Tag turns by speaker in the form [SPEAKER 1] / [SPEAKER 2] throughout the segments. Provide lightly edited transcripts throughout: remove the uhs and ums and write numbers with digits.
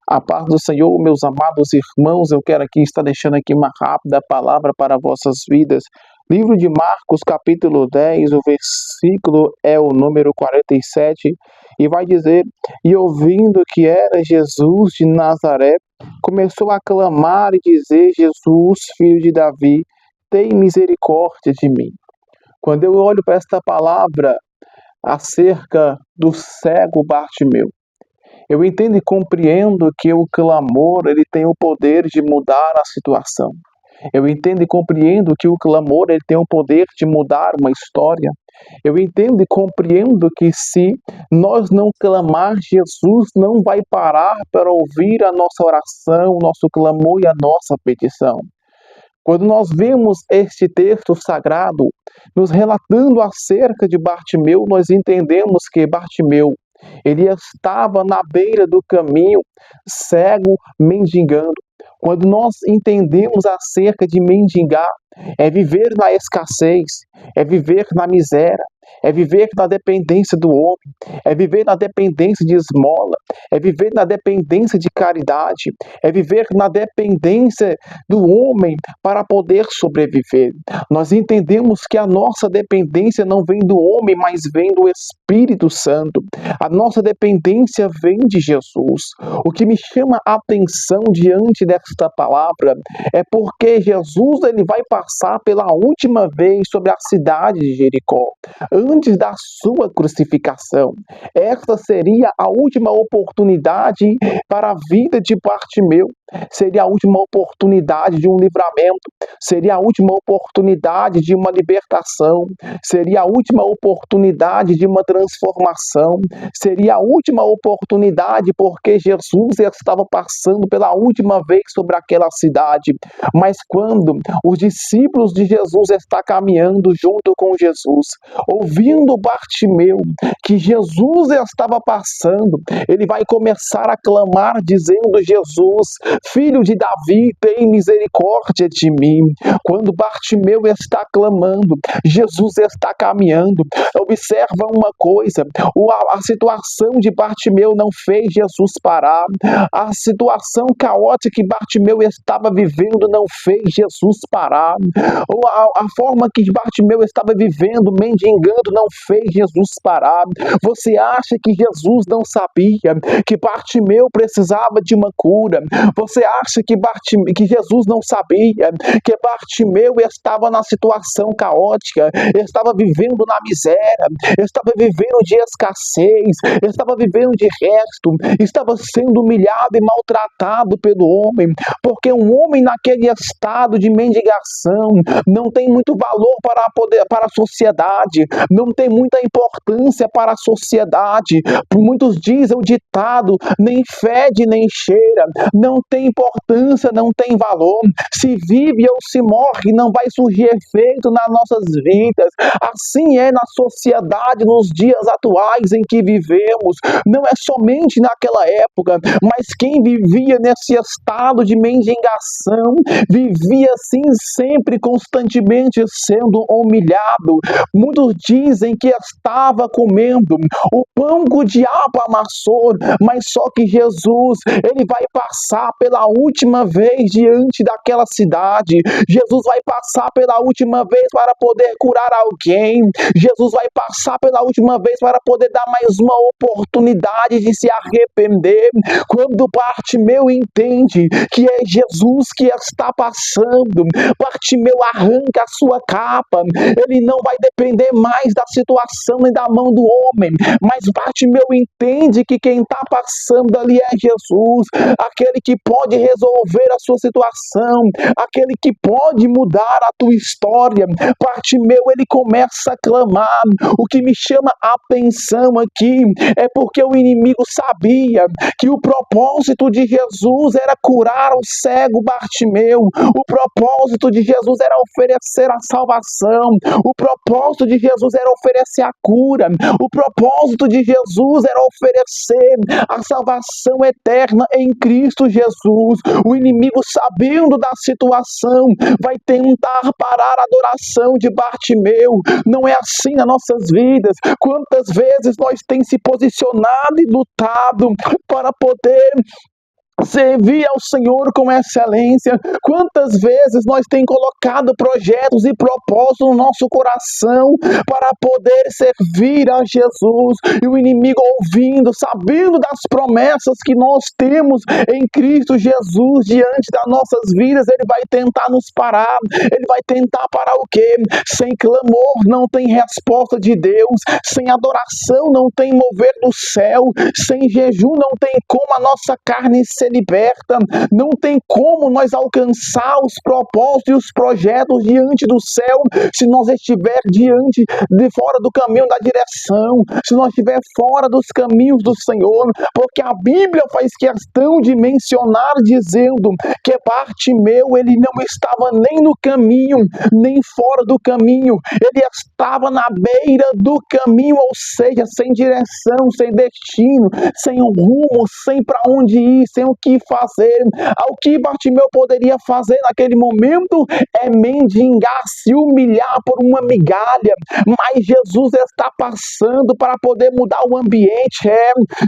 [SPEAKER 1] A paz do Senhor, meus amados irmãos, eu quero aqui estar deixando aqui uma rápida palavra para vossas vidas. Livro de Marcos, capítulo 10, o versículo é o número 47, e vai dizer: E ouvindo que era Jesus de Nazaré, começou a clamar e dizer: Jesus, filho de Davi, tem misericórdia de mim. Quando eu olho para esta palavra acerca do cego Bartimeu, eu entendo e compreendo que o clamor ele tem o poder de mudar a situação. Eu entendo e compreendo que o clamor ele tem o poder de mudar uma história. Eu entendo e compreendo que se nós não clamar, Jesus não vai parar para ouvir a nossa oração, o nosso clamor e a nossa petição. Quando nós vemos este texto sagrado nos relatando acerca de Bartimeu, nós entendemos que Bartimeu ele estava na beira do caminho, cego, mendigando. Quando nós entendemos acerca de mendigar, é viver na escassez, é viver na miséria, é viver na dependência do homem, é viver na dependência de esmola, é viver na dependência de caridade, é viver na dependência do homem para poder sobreviver. Nós entendemos que a nossa dependência não vem do homem, mas vem do Espírito Santo. A nossa dependência vem de Jesus. O que me chama a atenção diante desta palavra é porque Jesus ele vai passar pela última vez sobre a cidade de Jericó, antes da sua crucificação. Esta seria a última oportunidade para a vida de Bartimeu. Seria a última oportunidade de um livramento, seria a última oportunidade de uma libertação, seria a última oportunidade de uma transformação, seria a última oportunidade porque Jesus estava passando pela última vez sobre aquela cidade. Mas quando os discípulos de Jesus estão caminhando junto com Jesus, ouvindo Bartimeu que Jesus estava passando, ele vai começar a clamar dizendo: Jesus, filho de Davi, tem misericórdia de mim. Quando Bartimeu está clamando, Jesus está caminhando. Observa uma coisa, a situação de Bartimeu não fez Jesus parar. A situação caótica que Bartimeu estava vivendo não fez Jesus parar. A forma que Bartimeu estava vivendo, mendigando, não fez Jesus parar. Você acha que Jesus não sabia que Bartimeu precisava de uma cura? Você acha que Jesus não sabia que Bartimeu estava na situação caótica, estava vivendo na miséria, estava vivendo de escassez, estava vivendo de resto, estava sendo humilhado e maltratado pelo homem, porque um homem naquele estado de mendigação não tem muito valor para a sociedade, não tem muita importância para a sociedade. Muitos dizem o ditado: nem fede nem cheira, não tem importância, não tem valor. Se vive ou se morre, não vai surgir efeito nas nossas vidas. Assim é na sociedade, nos dias atuais em que vivemos. Não é somente naquela época, mas quem vivia nesse estado de mendigação, vivia assim sempre, constantemente sendo humilhado. Muitos dizem que estava comendo o pão que o diabo amassou, mas só que Jesus, ele vai passar pela última vez diante daquela cidade. Jesus vai passar pela última vez para poder curar alguém. Jesus vai passar pela última vez para poder dar mais uma oportunidade de se arrepender. Quando Bartimeu entende que é Jesus que está passando, Bartimeu arranca a sua capa. Ele não vai depender mais da situação nem da mão do homem, mas Bartimeu entende que quem está passando ali é Jesus, aquele que pode resolver a sua situação, aquele que pode mudar a tua história. Bartimeu, ele começa a clamar. O que me chama a atenção aqui é porque o inimigo sabia que o propósito de Jesus era curar o cego Bartimeu, o propósito de Jesus era oferecer a salvação, o propósito de Jesus era oferecer a cura, o propósito de Jesus era oferecer a salvação eterna em Cristo Jesus. O inimigo, sabendo da situação, vai tentar parar a adoração de Bartimeu. Não é assim nas nossas vidas. Quantas vezes nós temos se posicionado e lutado para poder servir ao Senhor com excelência. Quantas vezes nós temos colocado projetos e propósitos no nosso coração para poder servir a Jesus, e o inimigo ouvindo, sabendo das promessas que nós temos em Cristo Jesus diante das nossas vidas, ele vai tentar nos parar. Ele vai tentar parar o quê? Sem clamor não tem resposta de Deus, sem adoração não tem mover do céu, sem jejum não tem como a nossa carne ser liberta, não tem como nós alcançar os propósitos e os projetos diante do céu se nós estiver diante de fora do caminho da direção, se nós estiver fora dos caminhos do Senhor, porque a Bíblia faz questão de mencionar dizendo que Bartimeu, ele não estava nem no caminho, nem fora do caminho, ele estava na beira do caminho, ou seja, sem direção, sem destino, sem um rumo, sem para onde ir, sem o que fazer. O que Bartimeu poderia fazer naquele momento é mendigar, se humilhar por uma migalha, mas Jesus está passando para poder mudar o ambiente.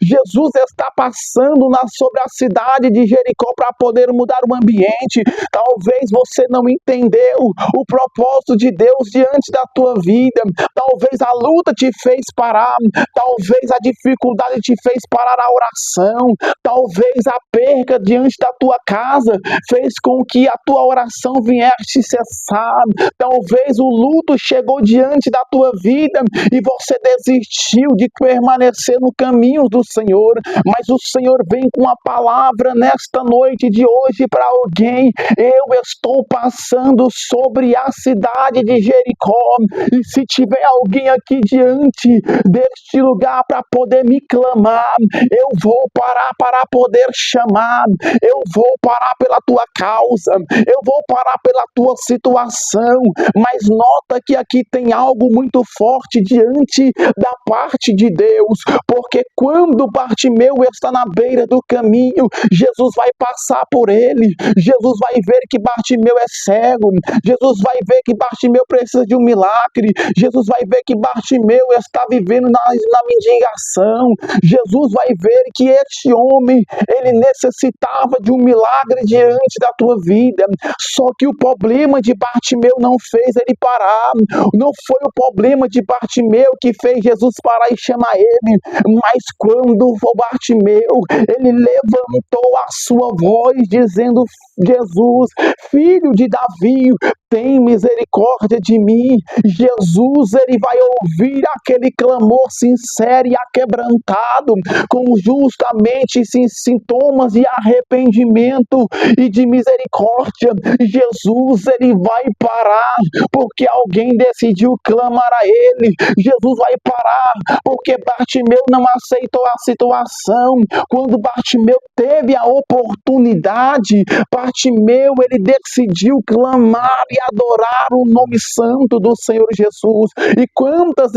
[SPEAKER 1] Jesus está passando sobre a cidade de Jericó para poder mudar o ambiente. Talvez você não entendeu o propósito de Deus diante da tua vida, talvez a luta te fez parar, talvez a dificuldade te fez parar a oração, talvez a perca diante da tua casa fez com que a tua oração viesse cessar, talvez o luto chegou diante da tua vida e você desistiu de permanecer no caminho do Senhor, mas o Senhor vem com uma palavra nesta noite de hoje para alguém. Eu estou passando sobre a cidade de Jericó, e se tiver alguém aqui diante deste lugar para poder me clamar, eu vou parar para poder chamar, eu vou parar pela tua causa, eu vou parar pela tua situação, mas nota que aqui tem algo muito forte diante da parte de Deus, porque quando Bartimeu está na beira do caminho, Jesus vai passar por ele, Jesus vai ver que Bartimeu é cego, Jesus vai ver que Bartimeu precisa de um milagre, Jesus vai ver que Bartimeu está vivendo na mendigação, Jesus vai ver que este homem, ele necessitava de um milagre diante da tua vida. Só que o problema de Bartimeu não fez ele parar, não foi o problema de Bartimeu que fez Jesus parar e chamar ele, mas quando o Bartimeu, ele levantou a sua voz dizendo: Jesus, filho de Davi, tem misericórdia de mim. Jesus, ele vai ouvir aquele clamor sincero e aquebrantado, com justamente sintomas de arrependimento e de misericórdia. Jesus, ele vai parar porque alguém decidiu clamar a ele. Jesus vai parar porque Bartimeu não aceitou a situação. Quando Bartimeu teve a oportunidade, Bartimeu, ele decidiu clamar e adorar o nome santo do Senhor Jesus. E quantas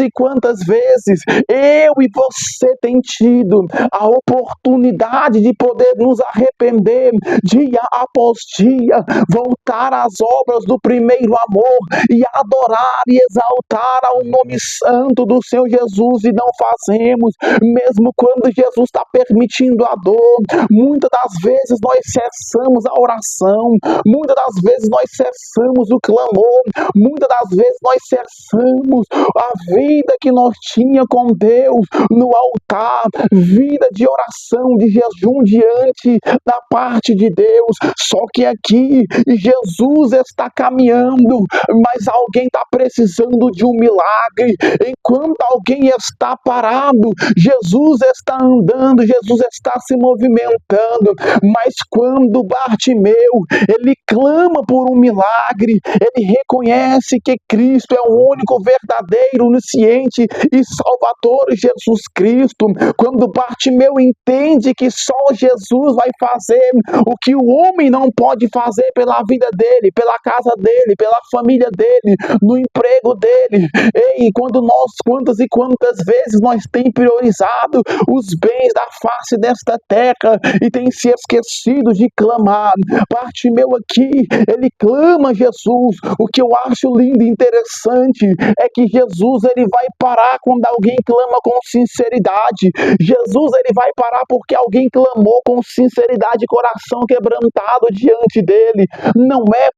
[SPEAKER 1] vezes eu e você tem tido a oportunidade de poder nos arrepender dia após dia, voltar às obras do primeiro amor e adorar e exaltar ao nome santo do Senhor Jesus, e não fazemos, mesmo quando Jesus está permitindo a dor. Muitas das vezes nós cessamos a oração, muitas das vezes nós cessamos o clamor, muitas das vezes nós cessamos a vida que nós tinha com Deus no altar, vida de oração, de jejum diante da parte de Deus. Só que aqui Jesus está caminhando, mas alguém está precisando de um milagre. Enquanto alguém está parado, Jesus está andando, Jesus está se movimentando. Mas quando Bartimeu, ele clama por um milagre, ele reconhece que Cristo é o único verdadeiro onisciente e Salvador, Jesus Cristo. Quando Bartimeu entende que só Jesus vai fazer o que o homem não pode fazer pela vida dele, pela casa dele, pela família dele, no emprego dele. Ei, quantas e quantas vezes nós temos priorizado os bens da face desta terra e tem se esquecido de clamar. Bartimeu aqui, ele clama a Jesus. O que eu acho lindo e interessante é que Jesus, ele vai parar quando alguém clama com sinceridade. Jesus, ele vai parar porque alguém clamou com sinceridade, coração quebrantado diante dele. Não é